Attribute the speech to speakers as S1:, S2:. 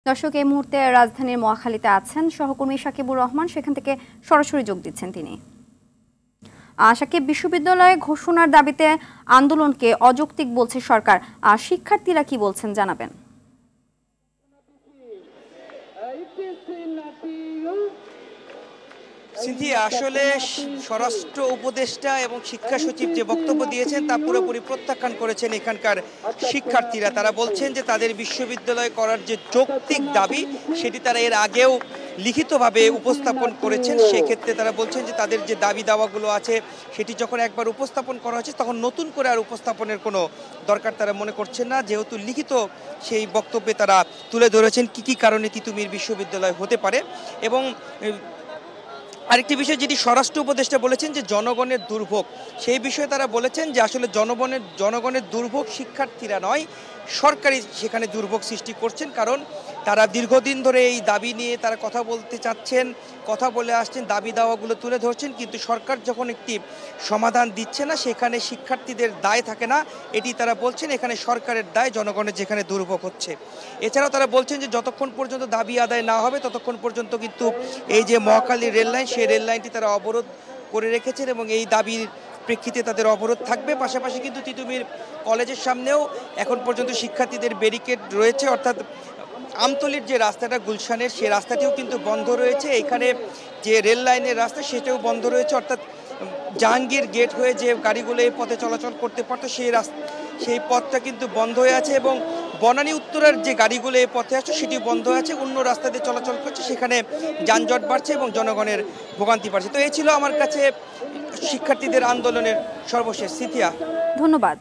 S1: দর্শক এই মুহূর্তে রাজধানীর মহাখালীতে আছেন সহকর্মী সাকিবুর রহমান, সেখান থেকে সরাসরি যোগ দিচ্ছেন তিনি। সাকিব, বিশ্ববিদ্যালয়ে ঘোষণার দাবিতে আন্দোলনকে অযৌক্তিক বলছে সরকার, শিক্ষার্থীরা কি বলছেন জানাবেন।
S2: আসলে স্বরাষ্ট্র উপদেষ্টা এবং শিক্ষা সচিব যে বক্তব্য দিয়েছেন তা পুরোপুরি প্রত্যাখ্যান করেছেন এখানকার শিক্ষার্থীরা। তারা বলছেন যে তাদের বিশ্ববিদ্যালয় করার যে যৌক্তিক দাবি সেটি তারা এর আগেও লিখিতভাবে উপস্থাপন করেছেন। সেক্ষেত্রে তারা বলছেন যে তাদের যে দাবি দাওয়াগুলো আছে সেটি যখন একবার উপস্থাপন করা হয়েছে তখন নতুন করে আর উপস্থাপনের কোনো দরকার তারা মনে করছেন না, যেহেতু লিখিত সেই বক্তব্যে তারা তুলে ধরেছেন কি কি কারণে তিতুমির বিশ্ববিদ্যালয় হতে পারে। এবং আরেকটি বিষয় যেটি স্বরাষ্ট্র উপদেষ্টা বলেছেন যে জনগণের দুর্ভোগ, সেই বিষয়ে তারা বলেছেন যে আসলে জনগণের দুর্ভোগ শিক্ষার্থীরা নয়, সরকারই সেখানে দুর্ভোগ সৃষ্টি করছেন। কারণ তারা দীর্ঘদিন ধরে এই দাবি নিয়ে তারা কথা বলতে চাচ্ছেন, কথা বলে আসছেন, দাবি দাওয়াগুলো তুলে ধরছেন, কিন্তু সরকার যখন একটি সমাধান দিচ্ছে না সেখানে শিক্ষার্থীদের দায় থাকে না, এটি তারা বলছেন এখানে সরকারের দায় জনগণের যেখানে দুর্ভোগ হচ্ছে। এছাড়াও তারা বলছেন যে যতক্ষণ পর্যন্ত দাবি আদায় না হবে ততক্ষণ পর্যন্ত কিন্তু এই যে মহাখালী রেল লাইন সেই রেল লাইনটি তারা অবরোধ করে রেখেছেন এবং এই দাবির প্রেক্ষিতে তাদের অবরোধ থাকবে। পাশাপাশি কিন্তু তিতুমির কলেজের সামনেও এখন পর্যন্ত শিক্ষার্থীদের ব্যারিকেড রয়েছে, অর্থাৎ আমতলির যে রাস্তাটা গুলশানের সেই রাস্তাটিও কিন্তু বন্ধ রয়েছে। এখানে যে রেল লাইনের রাস্তা সেটাও বন্ধ রয়েছে, অর্থাৎ জাহাঙ্গীর গেট হয়ে যে গাড়িগুলো এই পথে চলাচল করতে পারতো সেই পথটা কিন্তু বন্ধ হয়ে আছে এবং বনানী উত্তরের যে গাড়িগুলো এই পথে আসছে সেটি বন্ধ আছে, অন্য রাস্তা দিয়ে চলাচল করছে, সেখানে যানজট বাড়ছে এবং জনগণের ভোগান্তি বাড়ছে। তো এই ছিল আমার কাছে শিক্ষার্থীদের আন্দোলনের সর্বশেষ। সিথিয়া,
S1: ধন্যবাদ।